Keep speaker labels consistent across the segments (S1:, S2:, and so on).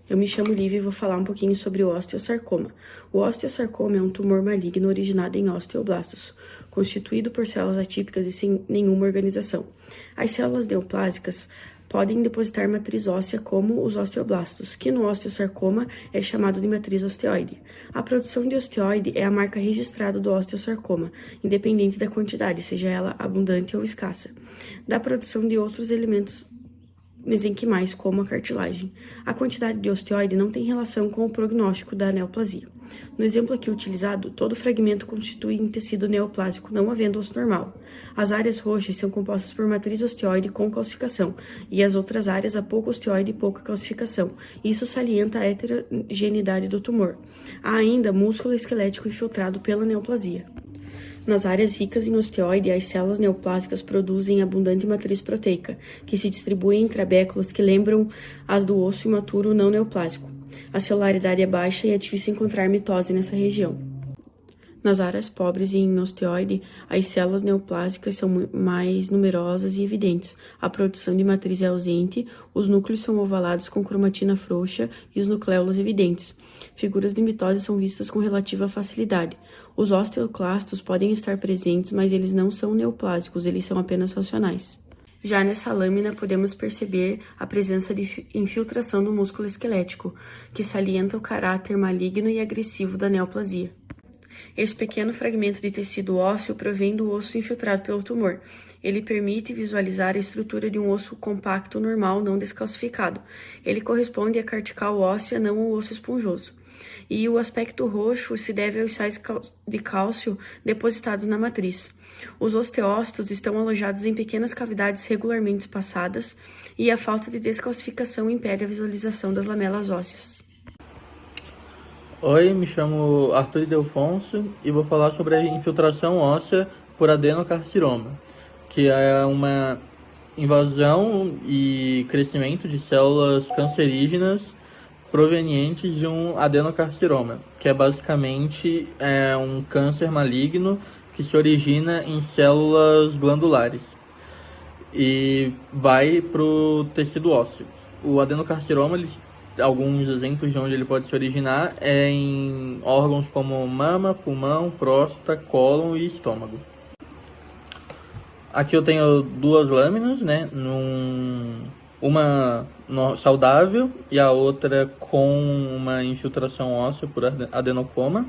S1: Eu me chamo Lívia e vou falar um pouquinho sobre o osteosarcoma. O osteosarcoma é um tumor maligno originado em osteoblastos, constituído por células atípicas e sem nenhuma organização. As células neoplásicas podem depositar matriz óssea como os osteoblastos, que no osteosarcoma é chamado de matriz osteoide. A produção de osteoide é a marca registrada do osteosarcoma, independente da quantidade, seja ela abundante ou escassa, da produção de outros elementos mesenquimais, como a cartilagem. A quantidade de osteoide não tem relação com o prognóstico da neoplasia. No exemplo aqui utilizado, todo fragmento constitui um tecido neoplásico, não havendo osso normal. As áreas roxas são compostas por matriz osteoide com calcificação, e as outras áreas a pouco osteoide e pouca calcificação. Isso salienta a heterogeneidade do tumor. Há ainda músculo esquelético infiltrado pela neoplasia. Nas áreas ricas em osteoide, as células neoplásicas produzem abundante matriz proteica, que se distribui em trabéculas que lembram as do osso imaturo não neoplásico. A celularidade é baixa e é difícil encontrar mitose nessa região. Nas áreas pobres em osteoide, as células neoplásicas são mais numerosas e evidentes. A produção de matriz é ausente, os núcleos são ovalados com cromatina frouxa e os nucléolos evidentes. Figuras de mitose são vistas com relativa facilidade. Os osteoclastos podem estar presentes, mas eles não são neoplásicos, eles são apenas racionais. Já nessa lâmina, podemos perceber a presença de infiltração do músculo esquelético, que salienta o caráter maligno e agressivo da neoplasia. Esse pequeno fragmento de tecido ósseo provém do osso infiltrado pelo tumor. Ele permite visualizar a estrutura de um osso compacto normal não descalcificado. Ele corresponde à cortical óssea, não ao osso esponjoso. E o aspecto roxo se deve aos sais de cálcio depositados na matriz. Os osteócitos estão alojados em pequenas cavidades regularmente espaçadas e a falta de descalcificação impede a visualização das lamelas ósseas.
S2: Oi, me chamo Arthur Delfonso e vou falar sobre a infiltração óssea por adenocarcinoma, que é uma invasão e crescimento de células cancerígenas provenientes de um adenocarcinoma, que é basicamente um câncer maligno que se origina em células glandulares e vai para o tecido ósseo. O adenocarcinoma, alguns exemplos de onde ele pode se originar é em órgãos como mama, pulmão, próstata, cólon e estômago. Aqui eu tenho duas lâminas, né? Uma saudável e a outra com uma infiltração óssea por adenocoma,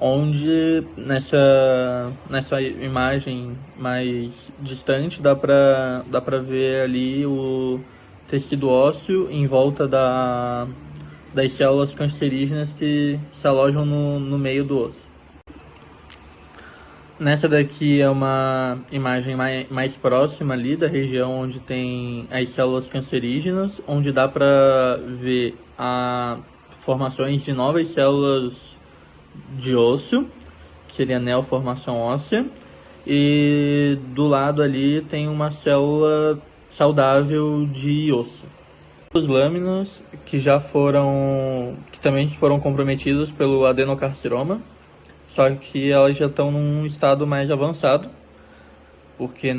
S2: onde nessa imagem mais distante dá para ver ali o tecido ósseo em volta das células cancerígenas que se alojam no meio do osso. Nessa daqui é uma imagem mais próxima ali da região onde tem as células cancerígenas, onde dá para ver formações de novas células de osso, que seria a neoformação óssea, e do lado ali tem uma célula saudável de osso. As lâminas que também foram comprometidas pelo adenocarcinoma, só que elas já estão num estado mais avançado, porque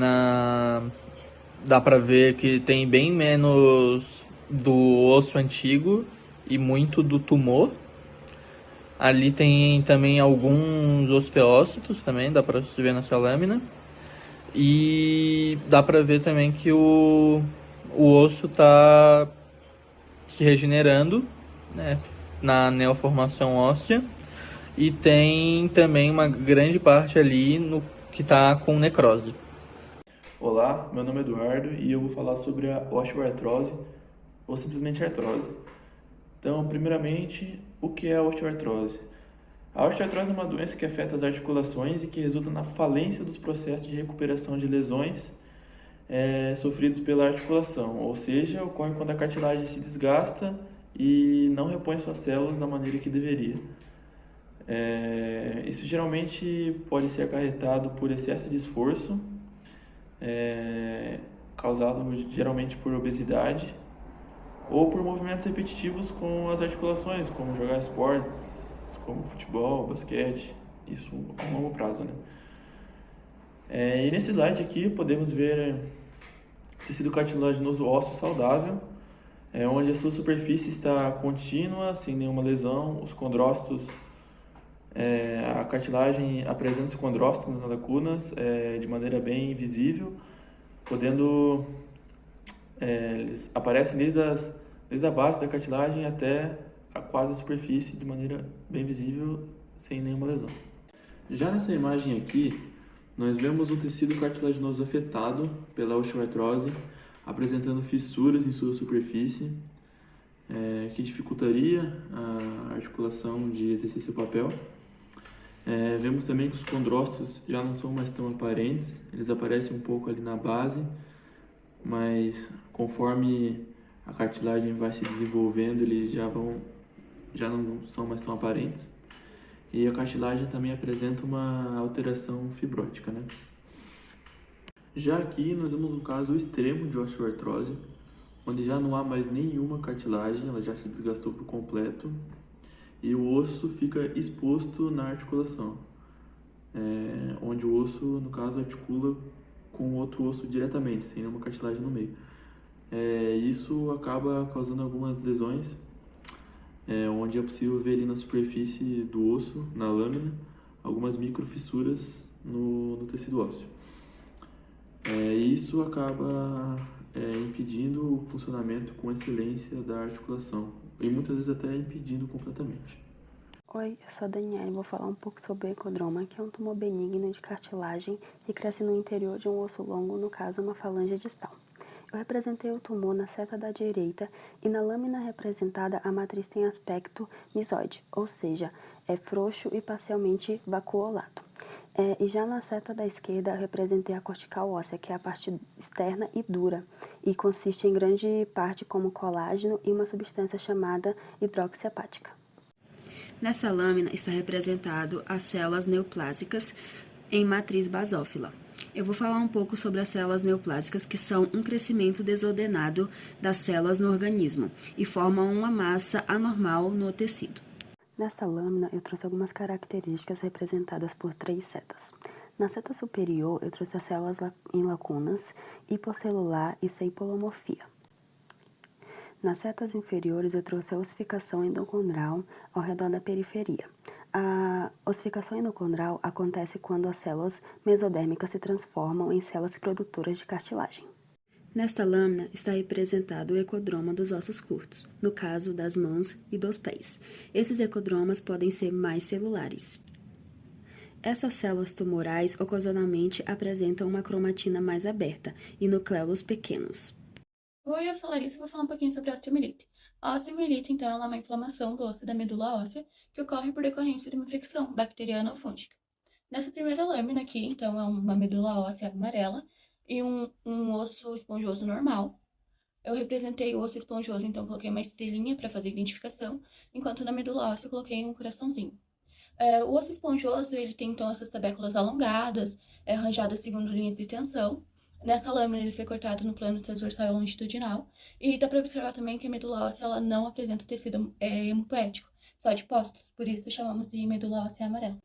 S2: dá para ver que tem bem menos do osso antigo e muito do tumor. Ali tem também alguns osteócitos também, dá para se ver nessa lâmina. E dá para ver também que o osso está se regenerando, né, na neoformação óssea, e tem também uma grande parte ali que está com necrose.
S3: Olá, meu nome é Eduardo e eu vou falar sobre a osteoartrose ou simplesmente artrose. Então, primeiramente, o que é a osteoartrose? A osteoartrose é uma doença que afeta as articulações e que resulta na falência dos processos de recuperação de lesões sofridos pela articulação, ou seja, ocorre quando a cartilagem se desgasta e não repõe suas células da maneira que deveria. Isso geralmente pode ser acarretado por excesso de esforço, causado geralmente por obesidade, ou por movimentos repetitivos com as articulações, como jogar esportes, como futebol, basquete, isso a longo prazo, né? E nesse slide aqui podemos ver tecido cartilaginoso ósseo saudável, onde a sua superfície está contínua, sem nenhuma lesão, os condrócitos, a cartilagem apresenta os condrócitos nas lacunas de maneira bem visível, podendo, eles aparecem desde a base da cartilagem até quase a superfície de maneira bem visível, sem nenhuma lesão. Já nessa imagem aqui, nós vemos um tecido cartilaginoso afetado pela osteoartrose, apresentando fissuras em sua superfície, que dificultaria a articulação de exercício papel. Vemos também que os condrócitos já não são mais tão aparentes, eles aparecem um pouco ali na base, mas conforme a cartilagem vai se desenvolvendo, eles já não são mais tão aparentes. E a cartilagem também apresenta uma alteração fibrótica, né? Já aqui nós vemos um caso extremo de osteoartrose, onde já não há mais nenhuma cartilagem, ela já se desgastou por completo e o osso fica exposto na articulação, onde o osso, no caso, articula com outro osso diretamente, sem nenhuma cartilagem no meio. Isso acaba causando algumas lesões, onde é possível ver ali na superfície do osso, na lâmina, algumas microfissuras no tecido ósseo. Isso acaba impedindo o funcionamento com excelência da articulação e muitas vezes até impedindo completamente.
S4: Oi, eu sou a Daniela e vou falar um pouco sobre o ecodroma, que é um tumor benigno de cartilagem que cresce no interior de um osso longo, no caso uma falange distal. Eu representei o tumor na seta da direita e na lâmina representada a matriz tem aspecto misoide, ou seja, é frouxo e parcialmente vacuolado. E já na seta da esquerda eu representei a cortical óssea, que é a parte externa e dura, e consiste em grande parte como colágeno e uma substância chamada hidroxiapática.
S5: Nessa lâmina está representado as células neoplásicas em matriz basófila. Eu vou falar um pouco sobre as células neoplásicas, que são um crescimento desordenado das células no organismo e formam uma massa anormal no tecido.
S4: Nessa lâmina eu trouxe algumas características representadas por 3 setas. Na seta superior eu trouxe as células em lacunas, hipocelular e ceipolomorfia. Nas setas inferiores eu trouxe a ossificação endocondral ao redor da periferia. A ossificação endocondral acontece quando as células mesodérmicas se transformam em células produtoras de cartilagem.
S5: Nesta lâmina está representado o ecodroma dos ossos curtos, no caso das mãos e dos pés. Esses ecodromas podem ser mais celulares. Essas células tumorais ocasionalmente apresentam uma cromatina mais aberta e nucléolos pequenos.
S6: Oi, eu sou a Larissa e vou falar um pouquinho sobre a osteomielite. A osteomielite, então, ela é uma inflamação do osso da medula óssea que ocorre por decorrência de uma infecção bacteriana ou fúngica. Nessa primeira lâmina aqui, então, é uma medula óssea amarela e um osso esponjoso normal. Eu representei o osso esponjoso, então coloquei uma estrelinha para fazer identificação, enquanto na medula óssea eu coloquei um coraçãozinho. O osso esponjoso, ele tem, então, essas tabéculas alongadas, arranjadas segundo linhas de tensão. Nessa lâmina ele foi cortado no plano transversal e longitudinal, e dá para observar também que a medula óssea ela não apresenta tecido hemopoético, só depósitos, por isso chamamos de medula óssea amarela.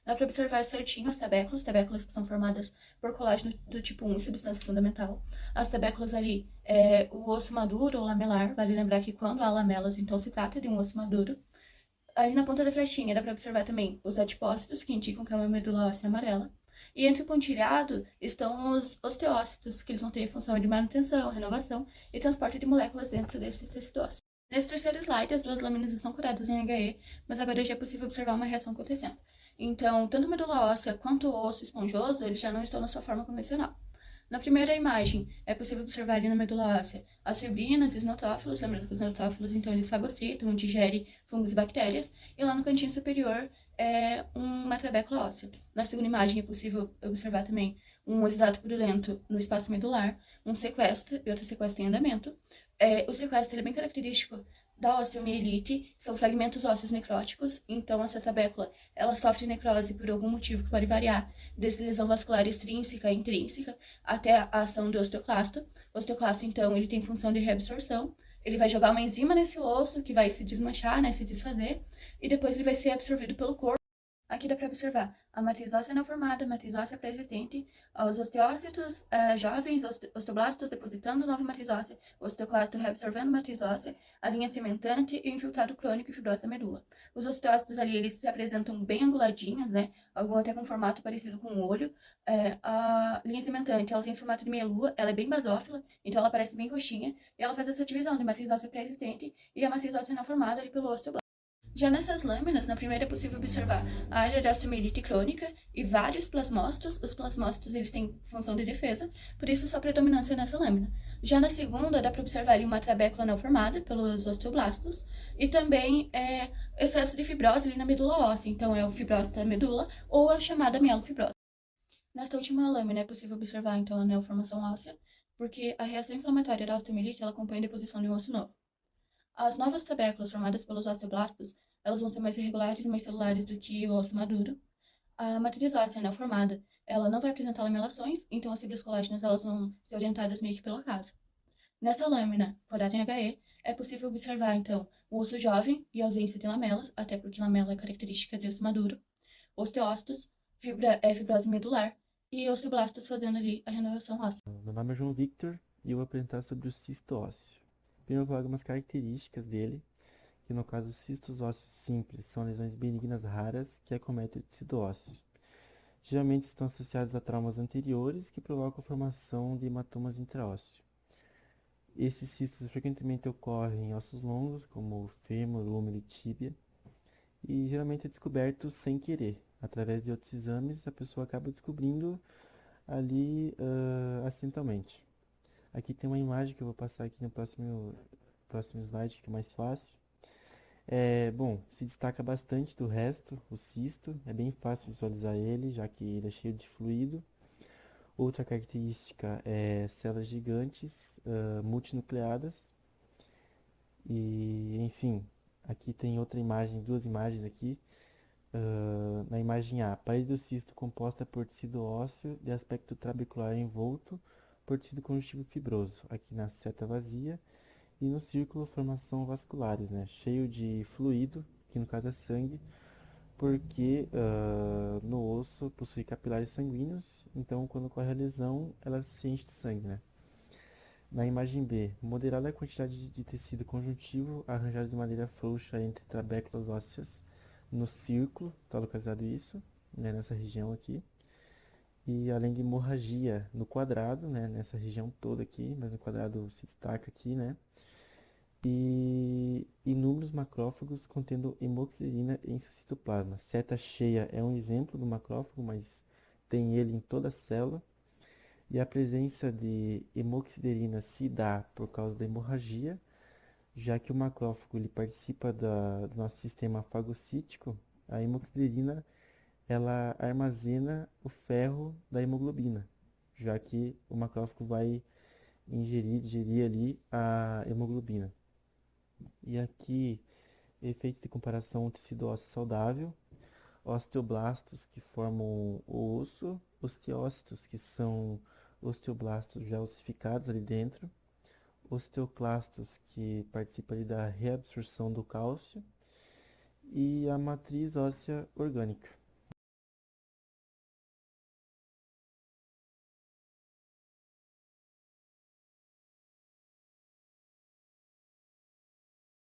S6: Dá para observar certinho as tabéculas que são formadas por colágeno do tipo 1 e substância fundamental. As tabéculas ali, o osso maduro ou lamelar, vale lembrar que quando há lamelas, então se trata de um osso maduro. Ali na ponta da flechinha dá para observar também os adipócitos, que indicam que é uma medula óssea amarela. E entre o pontilhado estão os osteócitos, que eles vão ter função de manutenção, renovação e transporte de moléculas dentro desse tecido ósseo. Nesse terceiro slide, as duas lâminas estão curadas em HE, mas agora já é possível observar uma reação acontecendo. Então, tanto a medula óssea quanto o osso esponjoso, eles já não estão na sua forma convencional. Na primeira imagem, é possível observar ali na medula óssea as fibrinas e os notófilos, lembrando que os notófilos, então, eles fagocitam, digerem fungos e bactérias, e lá no cantinho superior é uma trabécula óssea. Na segunda imagem é possível observar também um exudato purulento no espaço medular, um sequestro e outro sequestro em andamento. O sequestro é bem característico da osteomielite, são fragmentos ósseos necróticos, então essa tabécula ela sofre necrose por algum motivo que pode variar, desde lesão vascular extrínseca e intrínseca até a ação do osteoclasto. O osteoclasto, então, ele tem função de reabsorção, ele vai jogar uma enzima nesse osso que vai se desmanchar, né, se desfazer, e depois ele vai ser absorvido pelo corpo Aqui dá para observar a matriz óssea não formada, a matriz óssea pré-existente, os osteócitos jovens, osteoblastos depositando nova matriz óssea, o osteoclasto reabsorvendo matriz óssea, a linha cimentante e o infiltrado crônico e fibrose da medula. Os osteócitos ali, eles se apresentam bem anguladinhos, né? Algum até com formato parecido com o olho. A linha cimentante, ela tem formato de meia-lua, ela é bem basófila, então ela parece bem roxinha, e ela faz essa divisão de matriz óssea pré-existente e a matriz óssea não formada ali pelo osteoblasto. Já nessas lâminas, na primeira é possível observar a área de osteomielite crônica e vários plasmócitos. Os plasmócitos eles têm função de defesa, por isso sua predominância nessa lâmina. Já na segunda, dá para observar uma trabécula não formada pelos osteoblastos e também excesso de fibrose ali na medula óssea, então é o fibrose da medula ou a chamada mielofibrose. Nesta última lâmina é possível observar então a neoformação óssea, porque a reação inflamatória da osteomielite ela acompanha a deposição de um osso novo. As novas trabéculas formadas pelos osteoblastos, elas vão ser mais irregulares e mais celulares do que o osso maduro. A matriz óssea não formada, ela não vai apresentar lamelações, então as fibras colágenas elas vão ser orientadas meio que pelo acaso. Nessa lâmina, forada em HE, é possível observar, então, o osso jovem e a ausência de lamelas, até porque lamela é característica de osso maduro, osteócitos, fibrose medular e osteoblastos fazendo ali a renovação óssea.
S7: Meu nome é João Victor e eu vou apresentar sobre o cisto ósseo. Primeiro eu vou falar algumas características dele, que no caso os cistos ósseos simples são lesões benignas raras que acometem o tecido ósseo. Geralmente estão associados a traumas anteriores que provocam a formação de hematomas intraósseo. Esses cistos frequentemente ocorrem em ossos longos, como fêmur, húmero e tíbia, e geralmente é descoberto sem querer. Através de outros exames, a pessoa acaba descobrindo ali acidentalmente. Aqui tem uma imagem que eu vou passar aqui no próximo slide, que é mais fácil. Bom, se destaca bastante do resto, o cisto, é bem fácil visualizar ele, já que ele é cheio de fluido. Outra característica é células gigantes, multinucleadas. E, enfim, aqui tem outra imagem, duas imagens aqui. Na imagem A, parede do cisto composta por tecido ósseo de aspecto trabecular envolto por tecido conjuntivo fibroso. Aqui na seta vazia. E no círculo, formação vasculares, né? Cheio de fluido, que no caso é sangue, porque no osso possui capilares sanguíneos, então quando ocorre a lesão, ela se enche de sangue, né? Na imagem B, moderada a quantidade de tecido conjuntivo arranjado de maneira frouxa entre trabéculas ósseas no círculo, está localizado isso, né, nessa região aqui. E além de hemorragia no quadrado, né, nessa região toda aqui, mas no quadrado se destaca aqui, né? E inúmeros macrófagos contendo hemoxilina em seu citoplasma. Seta cheia é um exemplo do macrófago, mas tem ele em toda a célula. E a presença de hemoxiderina se dá por causa da hemorragia, já que o macrófago ele participa do nosso sistema fagocítico. A hemoxiderina ela armazena o ferro da hemoglobina, já que o macrófago vai digerir ali a hemoglobina. E aqui, efeitos de comparação tecido ósseo saudável, osteoblastos que formam o osso, osteócitos que são osteoblastos já ossificados ali dentro, osteoclastos que participam ali da reabsorção do cálcio e a matriz óssea orgânica.